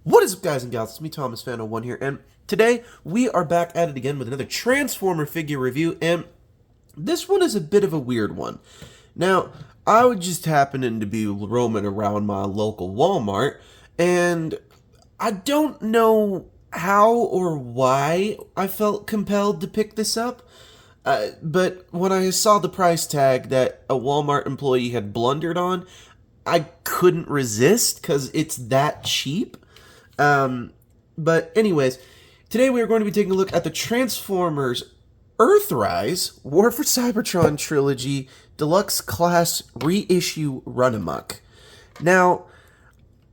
What is up, guys and gals? It's me, Thomas Fan01 here, and today we are back at it again with another Transformer figure review, and this one is a bit of a weird one. Now, I was just happening to be roaming around my local Walmart, and I don't know how or why I felt compelled to pick this up, but when I saw the price tag that a Walmart employee had blundered on, I couldn't resist because it's that cheap. But anyways, today we are going to be taking a look at the Transformers Earthrise War for Cybertron Trilogy Deluxe Class Reissue Runamuck. Now,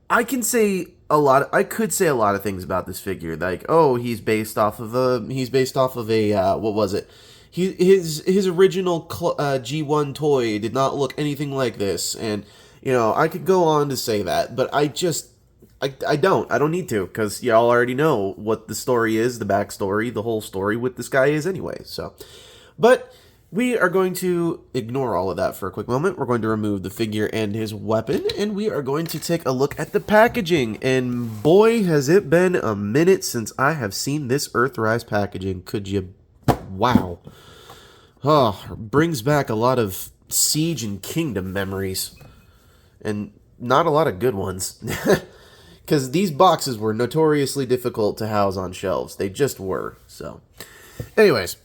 I could say a lot of things about this figure, like, oh, he's based off of a what was it? His original G1 toy did not look anything like this, and I could go on to say that, but I don't need to, because y'all already know what the story is, the backstory, the whole story with this guy is anyway, so. But we are going to ignore all of that for a quick moment. We're going to remove the figure and his weapon, and we are going to take a look at the packaging. And boy, has it been a minute since I have seen this Earthrise packaging. Could you... Wow. Oh, brings back a lot of Siege and Kingdom memories. And not a lot of good ones. Because these boxes were notoriously difficult to house on shelves. They just were, so. Anyways,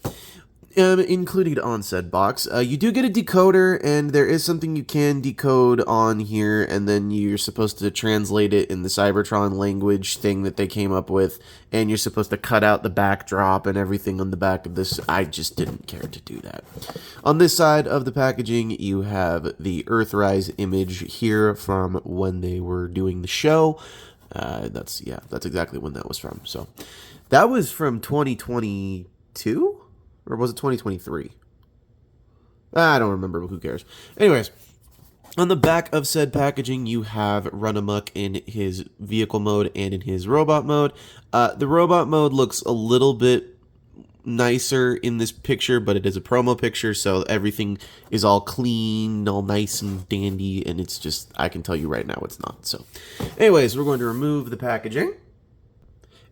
included on said box, you do get a decoder, and there is something you can decode on here, and then you're supposed to translate it in the Cybertron language thing that they came up with, and you're supposed to cut out the backdrop and everything on the back of this. I just didn't care to do that. On this side of the packaging, you have the Earthrise image here from when they were doing the show. That's exactly when that was from. So that was from 2022, or was it 2023? I don't remember, but who cares? Anyways, on the back of said packaging, you have Runamuck in his vehicle mode and in his robot mode. The robot mode looks a little bit nicer in this picture, but it is a promo picture, so everything is all clean, all nice and dandy, and it's just, I can tell you right now it's not. So anyways, we're going to remove the packaging,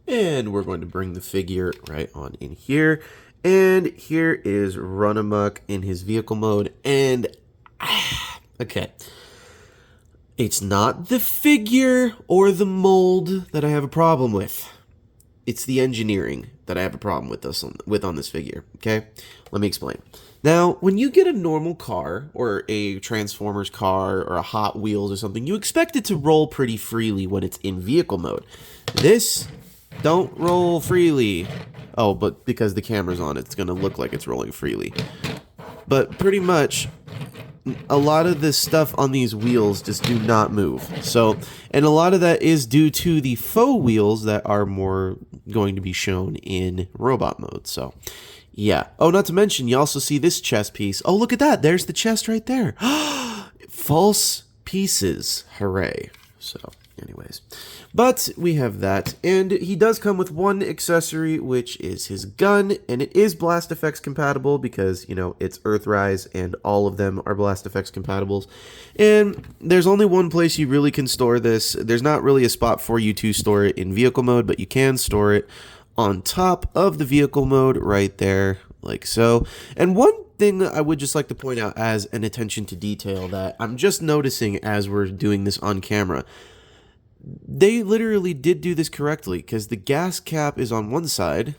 and we're going to bring the figure right on in here, and here is Runamuck in his vehicle mode. And okay, it's not the figure or the mold that I have a problem with. It's the engineering that I have a problem with on this figure, okay? Let me explain. Now, when you get a normal car, or a Transformers car, or a Hot Wheels or something, you expect it to roll pretty freely when it's in vehicle mode. This don't roll freely. Oh, but because the camera's on, it's going to look like it's rolling freely. But pretty much, a lot of this stuff on these wheels just do not move. So, and a lot of that is due to the faux wheels that are more going to be shown in robot mode. So, yeah. Oh, not to mention, you also see this chest piece. Oh, look at that. There's the chest right there. False pieces. Hooray. So, anyways. But we have that, and he does come with one accessory, which is his gun, and it is Blast Effects compatible because, it's Earthrise, and all of them are Blast Effects compatibles. And there's only one place you really can store this. There's not really a spot for you to store it in vehicle mode, but you can store it on top of the vehicle mode right there, like so. And one thing that I would just like to point out as an attention to detail that I'm just noticing as we're doing this on camera, they literally did do this correctly, because the gas cap is on one side,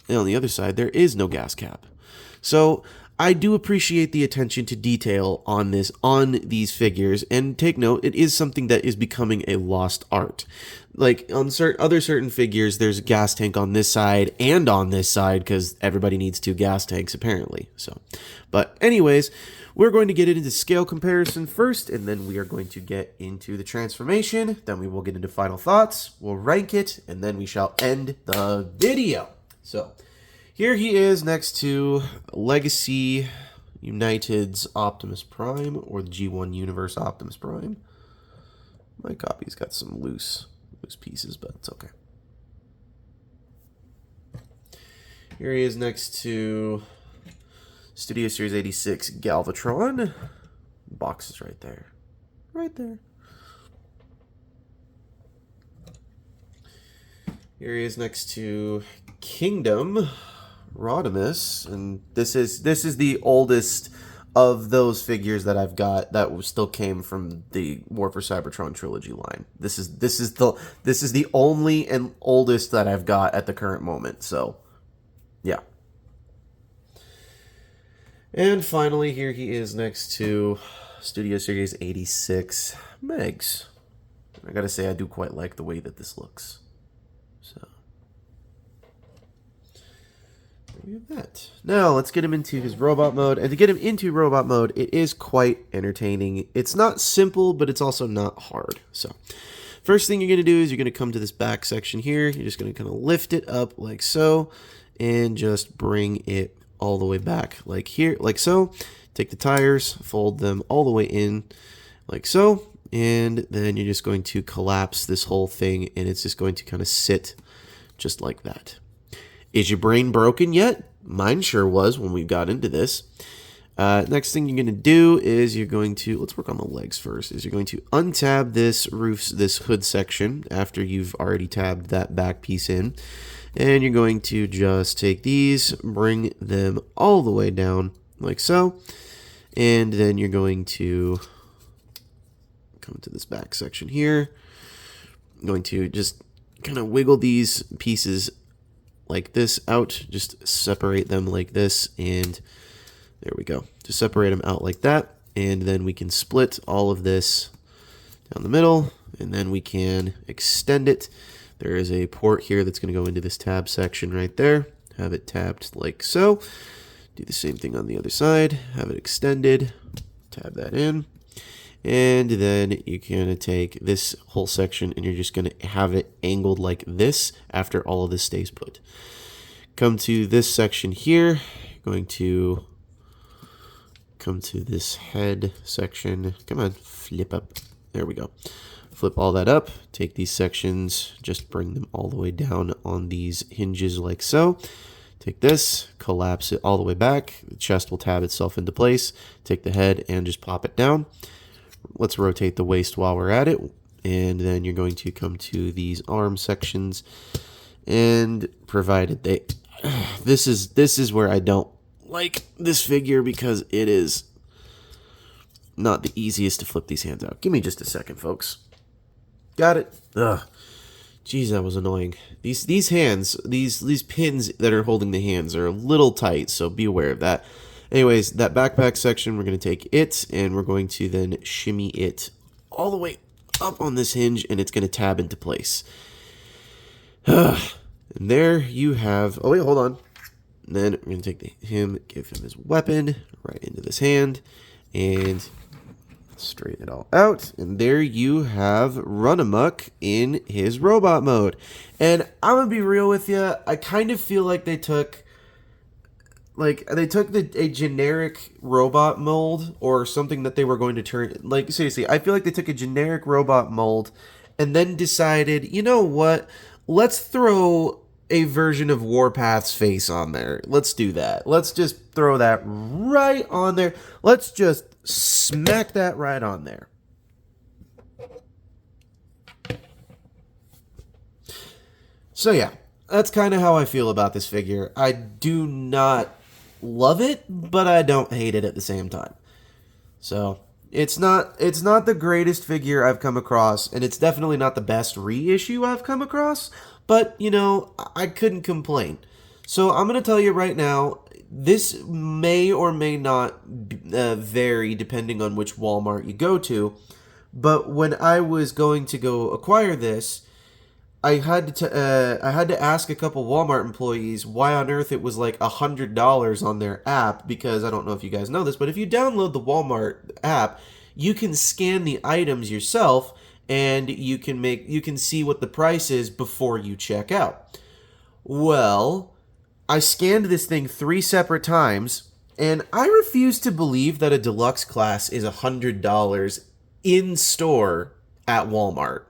and on the other side, there is no gas cap. So, I do appreciate the attention to detail on these figures, and take note, it is something that is becoming a lost art. Like, on certain figures, there's a gas tank on this side and on this side, because everybody needs two gas tanks, apparently. So, but anyways, we're going to get into scale comparison first, and then we are going to get into the transformation. Then we will get into final thoughts, we'll rank it, and then we shall end the video. So, here he is next to Legacy United's Optimus Prime, or the G1 Universe Optimus Prime. My copy's got some loose pieces, but it's okay. Here he is next to Studio Series 86 Galvatron. Box is right there. Right there. Here he is next to Kingdom, Rodimus, and this is the oldest of those figures that I've got that still came from the War for Cybertron Trilogy line. This is the only and oldest that I've got at the current moment. So, yeah. And finally, here he is next to Studio Series 86 Megs. I gotta say, I do quite like the way that this looks. So, there we have that. Now, let's get him into his robot mode. And to get him into robot mode, it is quite entertaining. It's not simple, but it's also not hard. So, first thing you're going to do is you're going to come to this back section here. You're just going to kind of lift it up like so, and just bring it all the way back like here, like so. Take the tires, fold them all the way in like so, and then you're just going to collapse this whole thing, and it's just going to kind of sit just like that. Is your brain broken yet? Mine sure was when we got into this. Next thing you're going to do is you're going to, let's work on the legs first, is you're going to untab this hood section after you've already tabbed that back piece in. And you're going to just take these, bring them all the way down like so. And then you're going to come to this back section here. I'm going to just kind of wiggle these pieces like this out, just separate them like this, and there we go. Just separate them out like that, and then we can split all of this down the middle, and then we can extend it. There is a port here that's going to go into this tab section right there. Have it tabbed like so. Do the same thing on the other side. Have it extended. Tab that in. And then you're going to take this whole section and you're just going to have it angled like this after all of this stays put. Come to this section here. You're going to come to this head section. Come on, flip up. There we go. Flip all that up. Take these sections, just bring them all the way down on these hinges like so. Take this, collapse it all the way back. The chest will tab itself into place. Take the head and just pop it down. Let's rotate the waist while we're at it. And then you're going to come to these arm sections. And provided they... This is where I don't like this figure because it is not the easiest to flip these hands out. Give me just a second, folks. Got it? Ugh. Jeez, that was annoying. These hands, these pins that are holding the hands are a little tight, so be aware of that. Anyways, that backpack section, we're going to take it, and we're going to then shimmy it all the way up on this hinge, and it's going to tab into place. And there you have... Oh, wait, hold on. And then we're going to take him, give him his weapon right into this hand, and straighten it all out. And there you have Runamuck in his robot mode. And I'm going to be real with you. I kind of feel like they took... a generic robot mold or something that they were going to turn... Like, seriously, I feel like they took a generic robot mold and then decided, you know what? Let's throw a version of Warpath's face on there. Let's do that. Let's just throw that right on there. Let's just smack that right on there. So, yeah. That's kind of how I feel about this figure. I do not love it, but I don't hate it at the same time. So, it's not the greatest figure I've come across, and it's definitely not the best reissue I've come across, but, you know, I couldn't complain. So, I'm going to tell you right now, this may or may not vary depending on which Walmart you go to, but when I was going to go acquire this, I had to ask a couple Walmart employees why on earth it was like $100 on their app, because I don't know if you guys know this, but if you download the Walmart app, you can scan the items yourself and you can see what the price is before you check out. Well, I scanned this thing 3 separate times, and I refuse to believe that a deluxe class is $100 in store at Walmart,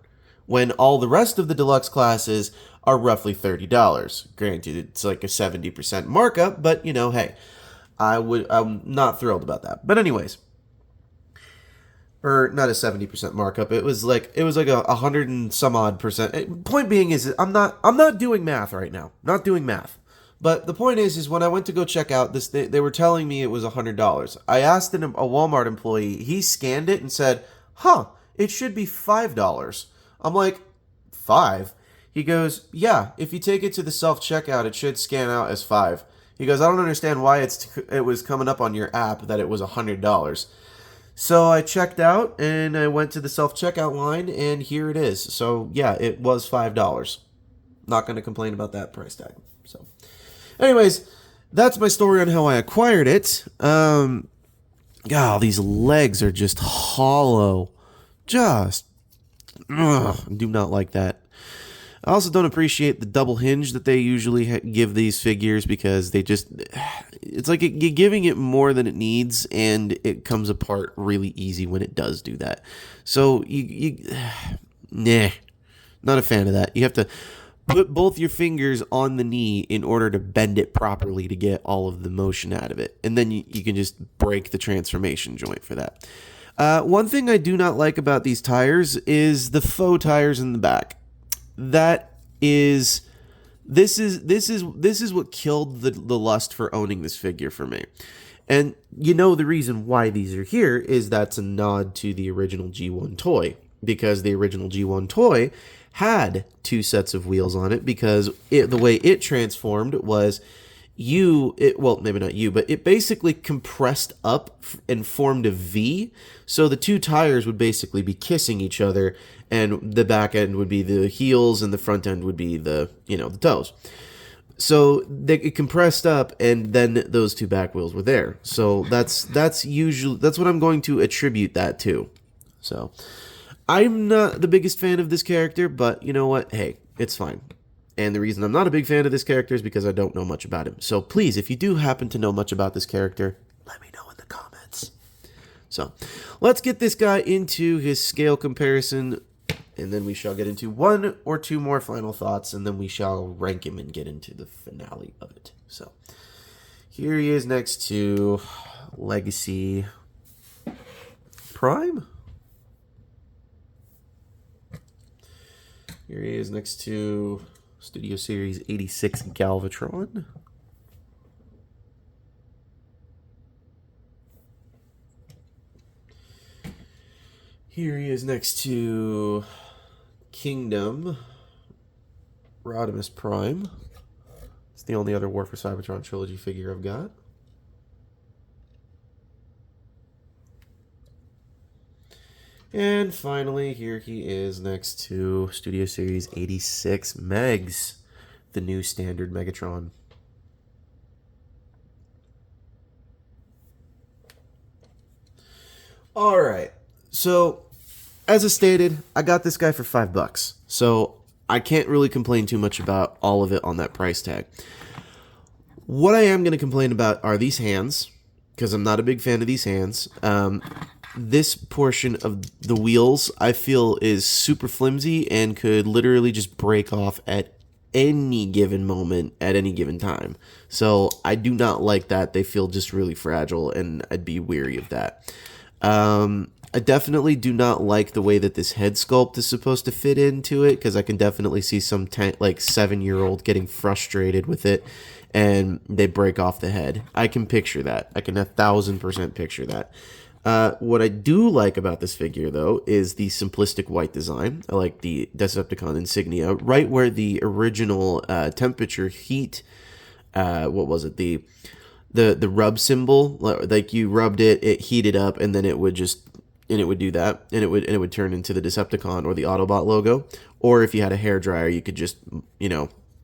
when all the rest of the deluxe classes are roughly $30. Granted, it's like a 70% markup, but, you know, hey, I'm not thrilled about that. But anyways, or not a 70% markup. It was like a hundred and some odd percent. Point being is I'm not doing math right now. Not doing math. But the point is when I went to go check out this, they were telling me it was $100. I asked a Walmart employee. He scanned it and said, "Huh, it should be $5." I'm like, "5?" He goes, "Yeah, if you take it to the self-checkout, it should scan out as 5." He goes, "I don't understand why it was coming up on your app that it was $100." So I checked out and I went to the self-checkout line and here it is. So yeah, it was $5. Not going to complain about that price tag. So anyways, that's my story on how I acquired it. God, these legs are just hollow. Just, do not like that. I also don't appreciate the double hinge that they usually give these figures because it's like you're giving it more than it needs and it comes apart really easy when it does do that. So, nah, not a fan of that. You have to put both your fingers on the knee in order to bend it properly to get all of the motion out of it. And then you can just break the transformation joint for that. One thing I do not like about these tires is the faux tires in the back. This is what killed the lust for owning this figure for me. And the reason why these are here is that's a nod to the original G1 toy, because the original G1 toy had 2 sets of wheels on it, because the way it transformed was maybe not you, but it basically compressed up and formed a V. So the 2 tires would basically be kissing each other, and the back end would be the heels and the front end would be the toes. So it compressed up, and then those 2 back wheels were there. So that's what I'm going to attribute that to. So I'm not the biggest fan of this character, but you know what? Hey, it's fine. And the reason I'm not a big fan of this character is because I don't know much about him. So please, if you do happen to know much about this character, let me know in the comments. So let's get this guy into his scale comparison, and then we shall get into 1 or 2 more final thoughts, and then we shall rank him and get into the finale of it. So here he is next to Legacy Prime. Here he is next to Studio Series 86 Galvatron. Here he is next to Kingdom Rodimus Prime. It's the only other War for Cybertron Trilogy figure I've got. And finally, here he is next to Studio Series 86 Megs, the new standard Megatron. Alright, so as I stated, I got this guy for $5. So I can't really complain too much about all of it on that price tag. What I am going to complain about are these hands, because I'm not a big fan of these hands. This portion of the wheels, I feel, is super flimsy and could literally just break off at any given moment, at any given time. So I do not like that. They feel just really fragile, and I'd be weary of that. I definitely do not like the way that this head sculpt is supposed to fit into it, because I can definitely see some 7-year-old getting frustrated with it, and they break off the head. I can picture that. I can 1,000% picture that. What I do like about this figure, though, is the simplistic white design. I like the Decepticon insignia, right where the original temperature heat, what was it, the rub symbol, like you rubbed it, it heated up, and then it would do that, and it would turn into the Decepticon or the Autobot logo. Or if you had a hairdryer, you could just,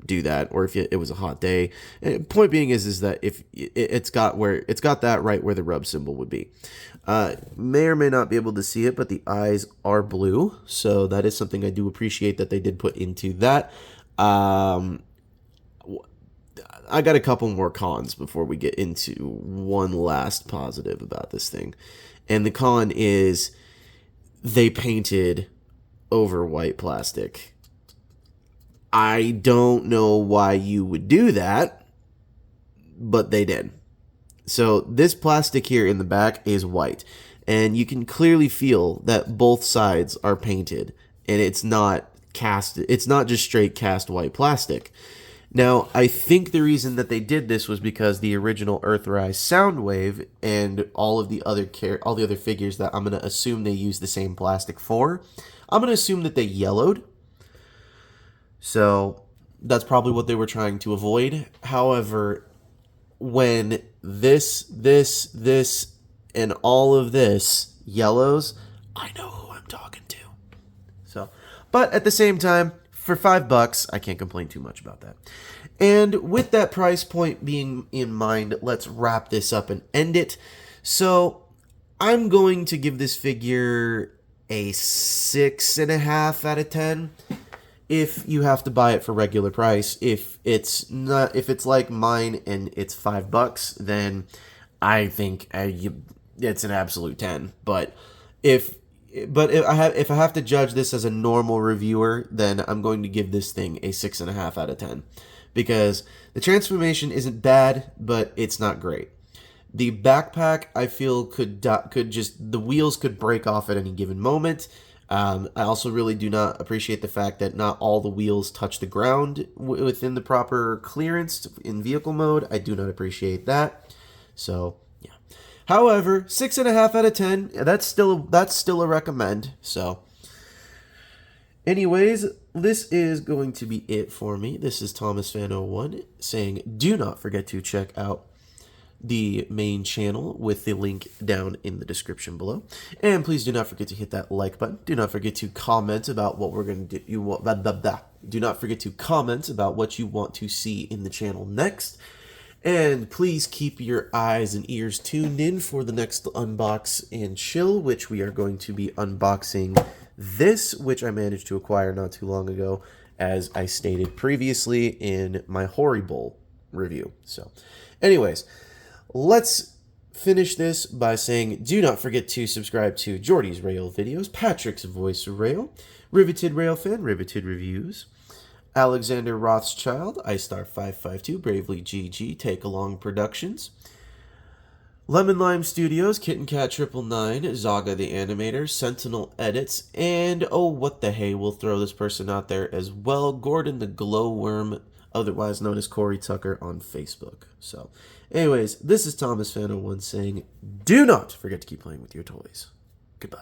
do that, or if it was a hot day. And point being is that if it's got that right where the rub symbol would be. May or may not be able to see it, but the eyes are blue, so that is something I do appreciate that they did put into that. I got a couple more cons before we get into one last positive about this thing, and the con is they painted over white plastic. I don't know why you would do that, but they did. So this plastic here in the back is white. and you can clearly feel that both sides are painted, and it's not just straight cast white plastic. Now, I think the reason that they did this was because the original Earthrise Soundwave and all the other figures that I'm going to assume they use the same plastic for, I'm going to assume that they yellowed. So that's probably what they were trying to avoid. However, when this, and all of this yellows, I know who I'm talking to. So, but at the same time, for $5, I can't complain too much about that. And with that price point being in mind, let's wrap this up and end it. So, I'm going to give this figure a 6.5 out of 10. If you have to buy it for regular price, if it's like mine and it's $5, then I think it's an absolute 10. But if I have to judge this as a normal reviewer, then I'm going to give this thing a 6.5 out of 10, because the transformation isn't bad, but it's not great. The backpack, I feel, the wheels could break off at any given moment. I also really do not appreciate the fact that not all the wheels touch the ground within the proper clearance in vehicle mode. I do not appreciate that. So, yeah. However, 6.5 out of 10, that's still a recommend. So, anyways, this is going to be it for me. This is Thomas Fan 01 saying, do not forget to check out the main channel with the link down in the description below, and please do not forget to hit that like button. Do not forget to comment about what we're going to do. Do not forget to comment about what you want to see in the channel next, and please keep your eyes and ears tuned in for the next unbox and chill, which we are going to be unboxing this, which I managed to acquire not too long ago, as I stated previously in my Horrible review. So, anyways, let's finish this by saying, do not forget to subscribe to Jordy's Rail videos, Patrick's Voice Rail, Riveted Rail Fan, Riveted Reviews, Alexander Rothschild, iStar552, Bravely GG, Take Along Productions, Lemon Lime Studios, Kitten Cat 999, Zaga the Animator, Sentinel Edits, and oh, what the hey, we'll throw this person out there as well, Gordon the Glowworm, otherwise known as Corey Tucker on Facebook. So, anyways, this is Thomas Fan 01 saying, do not forget to keep playing with your toys. Goodbye.